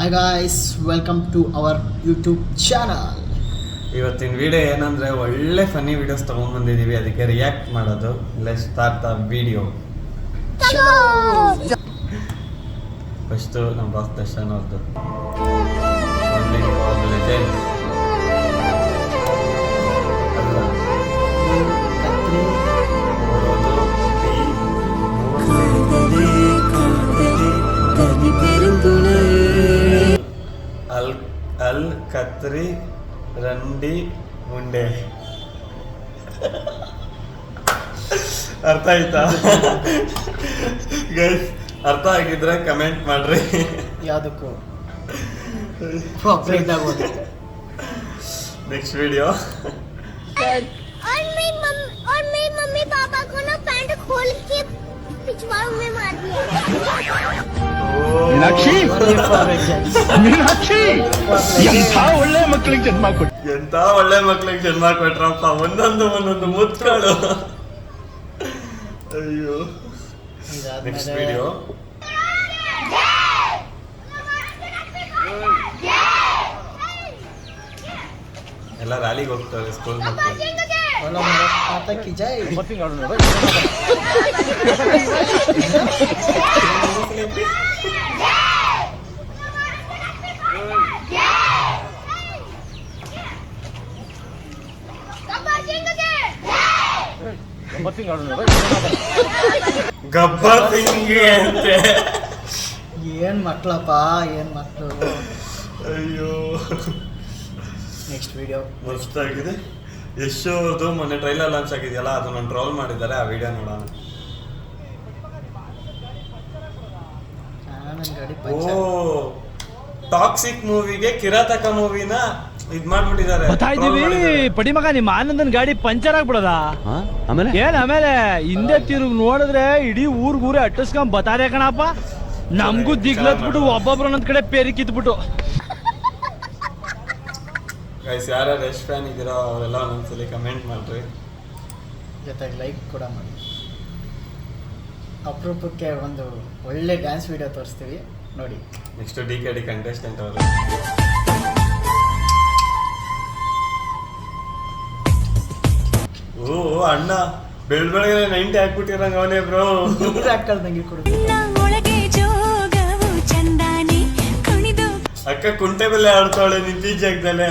Hi guys, welcome to our YouTube channel. ಇವತ್ತಿನ video ಏನಂದ್ರೆ ಒಳ್ಳೆ ಫನ್ನಿ ವಿಡಿಯೋಸ್ ತಗೊಂಡ್ಬಂದಿದ್ದೀವಿ, ಅದಕ್ಕೆ ರಿಯಾಕ್ಟ್ ಮಾಡೋದು. Let's start the video. First ನಮ್ಮ ಬಾಸ್ ದರ್ಶನ್ ಅವ್ರದ್ದು ಲೆಜೆಂಡ್ ಅಲ್ ಕತ್ರಿ ರಂಡಿ ಮುಂಡೆ. ಅರ್ಥ ಆಯ್ತಾ ಗೈಸ್? ಅರ್ಥ ಆಗಿದ್ರೆ ಕಮೆಂಟ್ ಮಾಡ್ರಿ. ಯಾವುದಕ್ಕೂ नेक्स्ट वीडियो। और मेरी मम्मी पापा को ना पैंट खोल के पिछवाड़ों में मार दिया। मीनाक्षी ಎಂಥ ಒಳ್ಳೆ ಮಕ್ಕಳಿಗೆ ಜನ್ಮ ಕೊಟ್ರಪ್ಪ. ಒಂದೊಂದು ಮುತ್ಗಳು. ಅಯ್ಯೋ. Next video. ಎಲ್ಲ ರ್ಯಾಲಿಗೆ ಹೋಗ್ತಾರೆ ಸ್ಕೂಲ್ ಮಕ್ಕಳು. ಗಬ್ಬರ್ ಸಿಂಗ್ ಅಂತೆ. ಏನ್ ಮಕ್ಳಪ್ಪ, ಏನ್ ಮಕ್ಳು. ಅಯ್ಯೋ. Next video ಮಸ್ತಾಗಿದೆ. ಯಶ್ ಅವ್ರದ್ದು ಮೊನ್ನೆ ಟ್ರೈಲರ್ ಲಾಂಚ್ ಆಗಿದೆಯಲ್ಲ, ಅದನ್ನ ಟ್ರೋಲ್ ಮಾಡಿದ್ದಾರೆ. ಆ ವಿಡಿಯೋ ನೋಡೋಣ. ಓ, ಟಾಕ್ಸಿಕ್ ಮೂವಿಗೆ ಕಿರಾತಕ ಮೂವಿನ ಇದ್ ಮಾಡ್ಬಿಟ್ಟಿದ್ದಾರೆ. ಪಡಿ ಮಗ, ನಿಮ್ಮ ಆನಂದನ್ ಗಾಡಿ ಪಂಚರ್ ಆಗ್ಬಿಡದ. ಆಮೇಲೆ ಹಿಂದೆ ತಿರುಗಿ ನೋಡಿದ್ರೆ ಇಡೀ ಊರ್ಗೂರೇ ಅಟ್ಟಿಸ್ಕೊಂಡ್ ಬತಾರೆ ಕಣಪ್ಪ. ನಮ್ಗೂ ದಿಗ್ಲತ್ಬಿಟ್ಟು ಒಬ್ಬೊಬ್ರು ಒಂದೊಂದ್ ಕಡೆ ಪೇರಿ ಕಿತ್ಬಿಟ್ಟು. ಗೈಸ್, ಯಾರ್ಯಾರು ಯಶ್ ಫ್ಯಾನ್ ಇದ್ದೀರೋ ಅವರೆಲ್ಲ ಒಂದೊಂದ್ಸಲಿ ಕಮೆಂಟ್ ಮಾಡ್ರಿ, ಜೊತೆಗೆ ಲೈಕ್ ಕೂಡ ಮಾಡಿ. ಅಪರೂಪಕ್ಕೆ ಒಂದು ಒಳ್ಳೆ ಡ್ಯಾನ್ಸ್ ವಿಡಿಯೋ ತೋರಿಸ್ತೀವಿ ನೋಡಿ. ನೆಕ್ಸ್ಟ್ DKD ಕಂಟೆಸ್ಟೆಂಟ್ ಅವರು. ಓ ಅಣ್ಣ, ಬೆಳಗ್ಗೆ 90 ಹಾಕ್ಬಿಟ್ಟಿರಂಗ ಅವನೇ ಬ್ರೋ. ಹಾಕಲ್ದಂಗೆ ಕೊಡುದು. ಅಕ್ಕ ಕುಂಟೆ ಬೆಲೆ ಆಡ್ತಾವಳೆ ನಿಂತಿ ಜಾಗದಲ್ಲೇ.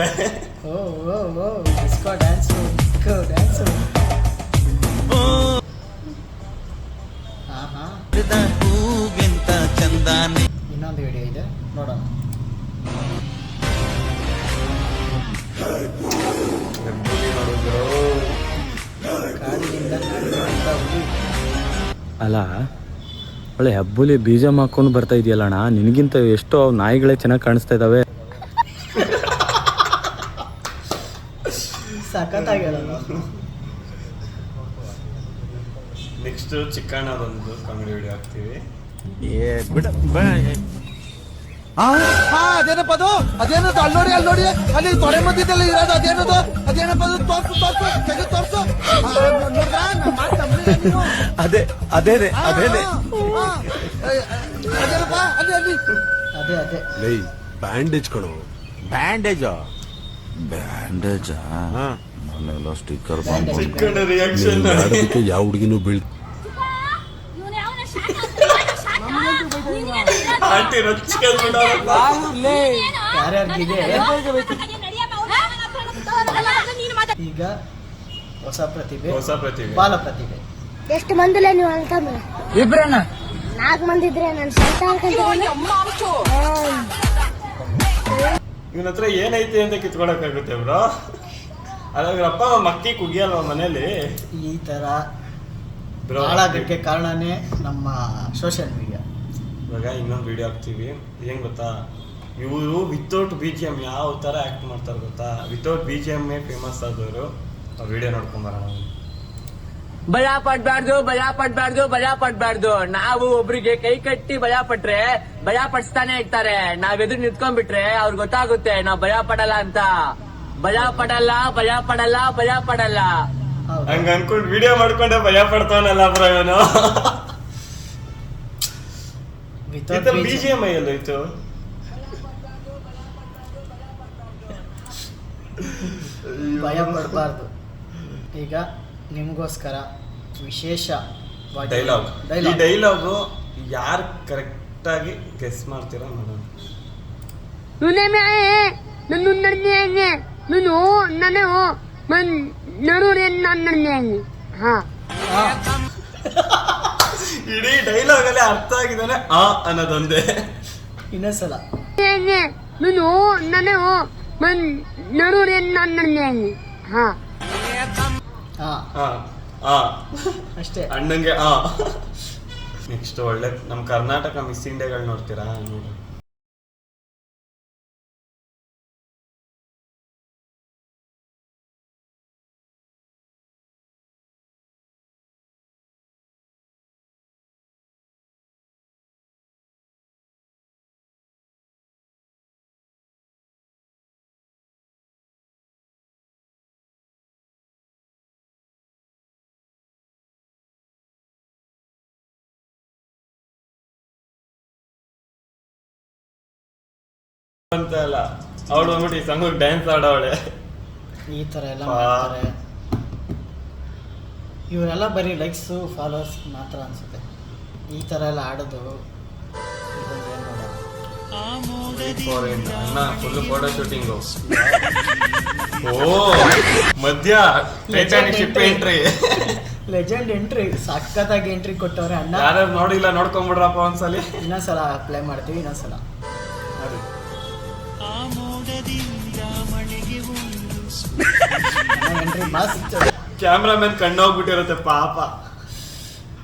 ಓ ಓ ಓ, ಡಿಸ್ಕೋ ಡ್ಯಾನ್ಸು, ಡಿಸ್ಕೋ ಡ್ಯಾನ್ಸು. ಇನ್ನೊಂದು ವಿಡಿಯೋ ಇದೆ, ನೋಡೋಣ. ಅಲ್ಲ, ಒಳ್ಳೆ ಹಬ್ಬುಲಿ ಬೀಜ ಹಾಕೊಂಡು ಬರ್ತಾ ಇದೆಯಲ್ಲ ಅಣ್ಣ, ನಿನಗಿಂತ ಎಷ್ಟೋ ನಾಯಿಗಳೇ ಚೆನ್ನಾಗಿ ಕಾಣಿಸ್ತಾ ಇದಾವೆ. ಸಖತ್ತಾಗಿ ಹೇಳೋದು. ನೆಕ್ಸ್ಟ್ ಚಿಕ್ಕಣ್ಣದೊಂದು ಕಾಮಿಡಿ ವಿಡಿಯೋ ಹಾಕ್ತೀವಿ. ಅದೇನಪ್ಪ ಅದು? ಅದೇನದು? ಅಲ್ಲಿ ನೋಡಿ ಅಲ್ಲಿ ತೊಡೆ ಮಧ್ಯದಲ್ಲಿ ಇರೋದು ಅದೇನದು? ಅದೇನಪ್ಪ ಅದು? ತೋರ್ಸು ಅದೇ ಅದೇನೆ ಅದೇನಪ್ಪ ಅಲ್ಲಿ ಅದೇ ಲೈ ಬ್ಯಾಂಡೇಜ್ ಕಣೋ. ಬ್ಯಾಂಡೇಜಾ ನಾನೆಲ್ಲ ಸ್ಟಿಕ್ಕರ್ ಚಿಕ್ಕಣ್ಣ ರಿಯಾಕ್ಷನ್ ಯಾವ ಹುಡುಗಿನೂ ಬೀಳ್ ಆಂಟಿ ರೊಚ್ಚಿಗೆ ಯಾರ್ಯಾರಿಗಿದೆ. ಈಗ ಹೊಸ ಪ್ರತಿಭೆ ಬಾಲ ಪ್ರತಿಭೆ. ಎಷ್ಟು ಮಂದಿಲ್ಲ ನೀವು ಅನ್ಕೊಂಡ್ರೆ? ಇಬ್ರಣ್ಣ, 4 ಮಂದಿ ಇದ್ರೆ ನಾನು ಸಂತ ಅನ್ಕೊಂತೀನಿ. ಇವನ ಹತ್ರ ಏನೈತಿ ಅಂತ ಕಿತ್ಕೊಳಕ್ಕಾಗುತ್ತೆ ಬ್ರೋ. ಅದ್ರ ಅಪ್ಪ ಮಕ್ಕಿ ಕುಗಿಯಲ್ವ ಮನೇಲಿ. ಈ ತರ ಹಾಳಾಗಕ್ಕೆ ಕಾರಣನೇ ನಮ್ಮ ಸೋಷಿಯಲ್ ಮೀಡಿಯಾ. ಇವಾಗ ಇನ್ನೊಂದು ವಿಡಿಯೋ ಹಾಕ್ತೀವಿ. ಏನ್ ಗೊತ್ತಾ, ಇವರು ವಿತೌಟ್ BGM ಯಾವ ತರ ಆಕ್ಟ್ ಮಾಡ್ತಾರೆ ಗೊತ್ತಾ? ವಿತೌಟ್ BGM ಫೇಮಸ್ ಆದವರು. ಆ ವಿಡಿಯೋ ನೋಡ್ಕೊಂಬರೋಣ. ಭಯ ಪಡ್ಬಾರ್ದು. ನಾವು ಒಬ್ರಿಗೆ ಕೈ ಕಟ್ಟಿ ಭಯ ಪಟ್ರೆ ಭಯ ಪಡಿಸ್ತಾನೆ ಇರ್ತಾರೆ. ನಾವ್ ಎದುರು ನಿಂತ್ಕೊಂಡ್ಬಿಟ್ರೆ ಅವ್ರಿಗೆ ಗೊತ್ತಾಗುತ್ತೆ ನಾವ್ ಭಯ ಪಡಲ್ಲ ಅಂತ. ಭಯ ಪಡಲ್ಲ. ಹಂಗ ಅನ್ಕೊಂಡ್ ವಿಡಿಯೋ ಮಾಡ್ಕೊಂಡೆ ಭಯ ಪಡ್ತಾವನಲ್ಲ ಬ್ರೋ ಇವನು. BGM ಎಲ್ಲ ಇತ್ತು. ಭಯ ಪಡಬಾರ್ದು. ಈಗ ನಿಮಗೋಸ್ಕರ ವಿಶೇಷ ಡೈಲಾಗ್. ಈ ಡೈಲಾಗು ಯಾರು ಕರೆಕ್ಟಾಗಿ ಗೆಸ್ ಮಾಡ್ತೀರಾ ನೋಡೋಣ. ಇಡೀ ಡೈಲಾಗ್ ಅಲ್ಲಿ ಅರ್ಥ ಆಗಿದ್ದಾನೆ ಆ ಅನ್ನೋದೊಂದೇ. ಇನ್ನೊಂದ್ಸಲ ಅಷ್ಟೇ. ಅಣ್ಣಂಗೆ ನೆಕ್ಸ್ಟ್ ಒಳ್ಳೆ ನಮ್ಮ ಕರ್ನಾಟಕ ಮಿಸ್ ಇಂಡಿಯಾಗಳು ನೋಡ್ತೀರಾ ನೋಡಿ. ಅಂತ ಅಲ್ಲ, ಅವಳು ಬಂದ್ಬಿಟ್ಟು ಈ ಸಂಘಕ್ಕೆ ಡ್ಯಾನ್ಸ್ ಆಡವಳೆ. ಈ ಥರ ಎಲ್ಲ ಮಾಡ್ತಾರೆ. ಇವರೆಲ್ಲ ಬರೀ ಲೈಕ್ಸು ಫಾಲೋವರ್ಸ್ ಮಾತ್ರ ಅನ್ಸುತ್ತೆ. ಈ ಥರ ಎಲ್ಲ ಆಡೋದು ಅಣ್ಣ ಫುಲ್ ಫೋಟೋ ಶೂಟಿಂಗು. ಓ ಮಧ್ಯ ಶಿಪ್ ಎಂಟ್ರಿ, ಲೆಜೆಂಡ್ ಎಂಟ್ರಿ, ಸಖತ್ತಾಗಿ ಎಂಟ್ರಿ ಕೊಟ್ಟವ್ರೆ ಅಣ್ಣ. ಯಾರು ನೋಡಿಲ್ಲ ನೋಡ್ಕೊಂಡ್ಬಿಡ್ರಪ್ಪ ಒಂದ್ಸಲಿ. ಇನ್ನೊಂದ್ಸಲ ಪ್ಲೇ ಮಾಡ್ತೀವಿ. ಇನ್ನೊಂದ್ಸಲ ನೋಡಿ. ಎಂಟ್ರಿ ಮಸ್ತ್. ಕ್ಯಾಮ್ರಾಮನ್ ಕಣ್ಣೋಗ್ಬಿಟ್ಟಿರುತ್ತೆ ಪಾಪ.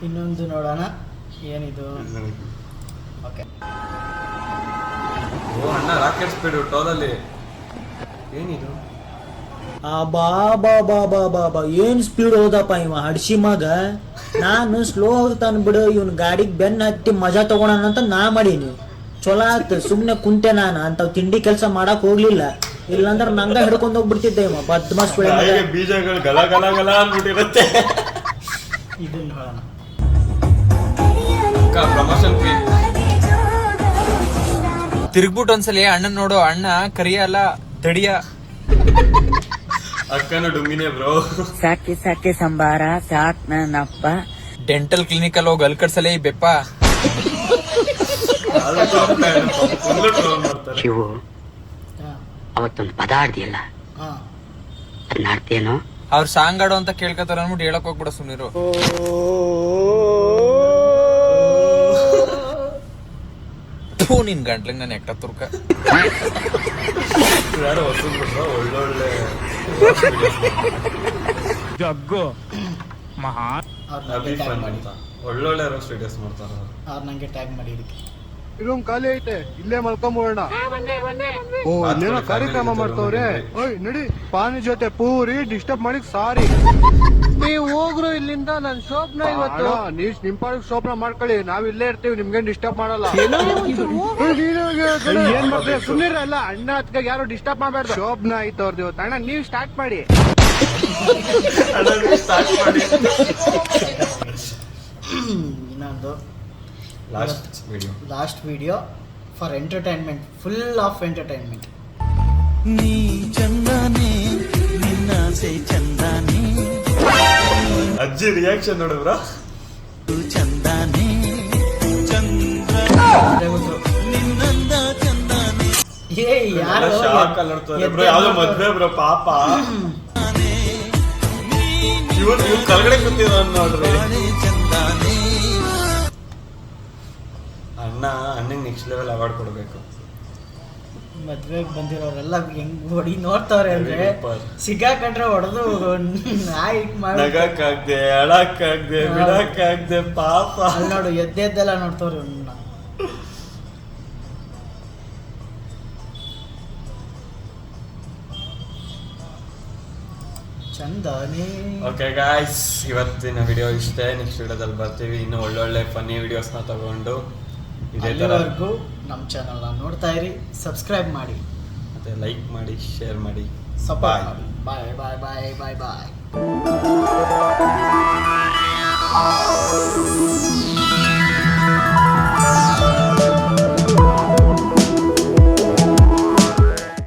ಇನ್ನೊಂದು ನೋಡೋಣ ಏನಿದು. ಓಕೆ. ಓ ಅಣ್ಣ ರಾಕೆಟ್ ಸ್ಪೀಡು ಟೋಲಲ್ಲಿ. ಏನಿದು? ಬಾಬಾ ಏನ್ ಸ್ಪೀಡ್ ಹೋದಪ್ಪ ಇವ ಹಡ್ಸಿ ಮಗ. ನಾನು ಸ್ಲೋ ಹೋಗ್ತಾನ ಬಿಡು, ಇವನ್ ಗಾಡಿಗೆ ಬೆನ್ನ ಹತ್ತಿ ಮಜಾ ತಗೋಣ ಅಂತ ನಾ ಮಾಡೀನಿ. ಚೊಲೋ ಆತ, ಸುಮ್ನೆ ಕುಂತೆ ನಾನು ಅಂತಾವ್ ತಿಂಡಿ ಕೆಲಸ ಮಾಡಕ್ ಹೋಗ್ಲಿಲ್ಲ. ಇಲ್ಲಾಂದ್ರೆ ನಂಗ ಹಿಡ್ಕೊಂಡ್ ಹೋಗ್ಬಿಡ್ತಿದ್ದೆ ಇವ ಬದ್ಮಾಸ್ ಬೀಜಗಳು ಗಲ ಗಲ ಗಲ ಅಂದ್ಬಿಟ್ಟಿರುತ್ತೆ. ಇದನ್ನ ನೋಡೋಣ. ಪ್ರಮೋಷನ್ ತಿರ್ಗ್ಬಿಟ್ಟು ಒಂದ್ಸಲಿ ಅಣ್ಣನ್ ನೋಡು, ಅಣ್ಣ ಕರಿಯ ಅಲ್ಲ ತಡಿಯ. ಅಕ್ಕನು ಡುಂಗಿನೇ ಬ್ರೋ. ಸಾಕಿ ಸಂಬಾರ ಸಾಕ್ ನನ್ನಪ್ಪ. ಡೆಂಟಲ್ ಕ್ಲಿನಿಕ್ ಅಲ್ಲಿ ಹೋಗಿ ಅಲ್ಕಡ್ಸಲೇ ಈ ಬೆಪ್ಪ. ಶಿವು, ಅವತ್ತೊಂದು ಪದ ಆಡ್ದಿಯಲ್ಲ, ಅದನ್ನ ಆಡ್ತೇನೋ? ಅವ್ರ ಸಾಂಗ್ ಆಡೋ ಅಂತ ಕೇಳ್ಕತಾರ ಅನ್ಬಿಟ್ಟು ಹೇಳಕ್ ಹೋಗ್ಬಿಡ ಸುಮ್ನಿರು. ನಿನ್ ಗಂಟ್ಲಿಂಗ್ ನಾನು ಎಕ್ಕ ತುರ್ಕ. ಯಾರೋ ಹೊಸಬ್ರು ಒಳ್ಳೊಳ್ಳೆ ಜಗ್ಗು ಮಹಾ ಒಳ್ಳೊಳ್ಳೆ ರೋಸ್ಟ್ ವಿಡಿಯೋಸ್ ಮಾಡ್ತಾರ. ಅವ್ರು ನಂಗೆ ಟ್ಯಾಗ್ ಮಾಡಿ ಇದಕ್ಕೆ. ರೂಮ್ ಖಾಲಿ ಐತೆ, ಇಲ್ಲೇ ಮಲ್ಕೊಂಬೋಣ. ಓ ಇಲ್ಲೇನೋ ಕಾರ್ಯಕ್ರಮ ಮಾಡ್ತವ್ರೆ. ಓಯ್ ನಡಿ, ಪಾನಿ ಜೊತೆ ಪೂರಿ ಡಿಸ್ಟರ್ಬ್ ಮಾಡಿಕ್ ಸಾರಿ. ನೀವು ಹೋಗ್ರು ಇಲ್ಲಿಂದ. ನನ್ ಶೋಪ್ನ ಇವತ್ತು ನೀವ್ ನಿಮ್ ಪಾಡಿಗೆ ಶೋಪ್ನ ಮಾಡ್ಕೊಳ್ಳಿ, ನಾವ್ ಇಲ್ಲೇ ಇರ್ತೀವಿ, ನಿಮ್ಗೇನ್ ಡಿಸ್ಟರ್ಬ್ ಮಾಡಲ್ಲ. ಏನ್ ಮಾಡ್ತೀವಿ ಸುಮ್ಮನಿರಲ್ಲ. ಅಣ್ಣ ಹತ್ಕ ಯಾರು ಡಿಸ್ಟರ್ಬ್ ಮಾಡ್ಬಾರ್ದು. ಶೋಪ್ನ ಐತೆ ಅವ್ರದ್ದು ಇವತ್ತು. ಅಣ್ಣ ನೀವ್ ಸ್ಟಾರ್ಟ್ ಮಾಡಿ. ಇನ್ನೊಂದು last video for entertainment, full of entertainment. ನೀ ಚಂದಾನೆ ನಿನ್ನಾಸೆ ಚಂದಾನೆ, ಅಜ್ಜಿ ರಿಯಾಕ್ಷನ್ ನೋಡಿದ್ರ ಚಂದಾನೆ ಚಂದ್ರ ನಿನ್ನಂದ ಚಂದಾನೆ. ಯಾರು ಶಾಕ್ ಅಲ್ಲಿ ನೋಡ್ತಾರೆ ಬ್ರೋ. ಯಾವ್ದೋ ಮದ್ವೆ ಬ್ರೋ ಪಾಪ. ಇವ್ರು ಕೆಳಗಡೆ ಕೂತಿರೋ ನೋಡ್ರಿ. ಅಣ್ಣಂಗೆ ನೆಕ್ಸ್ಟ್ ಲೆವೆಲ್ ಅವಾರ್ಡ್ ಕೊಡ್ಬೇಕು. ಮದ್ವೆಗೆ ಬಂದಿರೋರೆಲ್ಲ ಹೆಂಗ್ ಹೊಡಿ ನೋಡ್ತಾವ್ರೆ ಅಂದ್ರೆ ಸಿಗಾಕಂಡ್ರೆ ಹೊಡೆದು ನಗಕ್ಕಾಗ್ದೆ, ಅಳಕ್ಕಾಗ್ದೆ, ಬಿಡಕ್ಕಾಗ್ದೆ ಪಾಪ. ಅಲ್ಲಿ ನೋಡು ಎದ್ದೆಲ್ಲ ನೋಡ್ತಾವ್ರೆ ಅವ್ನ. ಚಂದಾನೆ. ಓಕೆ ಗಾಯ್ಸ್, ಇವತ್ತಿನ ವಿಡಿಯೋ ಇಷ್ಟೇ. ನೆಕ್ಸ್ಟ್ ವಿಡಿಯೋದಲ್ಲಿ ಬರ್ತೀವಿ ಇನ್ನೂ ಒಳ್ಳೊಳ್ಳೆ ಫನ್ನಿ ವಿಡಿಯೋಸ್ನ ತಗೊಂಡು. ಇದೇವರೆಗೂ ನಮ್ಮ ಚಾನಲ್ನ ನೋಡ್ತಾ ಇರಿ, ಸಬ್ಸ್ಕ್ರೈಬ್ ಮಾಡಿ, ಮತ್ತೆ ಲೈಕ್ ಮಾಡಿ, ಶೇರ್ ಮಾಡಿ, ಸಪೋರ್ಟ್ ಮಾಡಿ. ಬಾಯ್ ಬಾಯ್ ಬಾಯ್ ಬಾಯ್ ಬಾಯ್.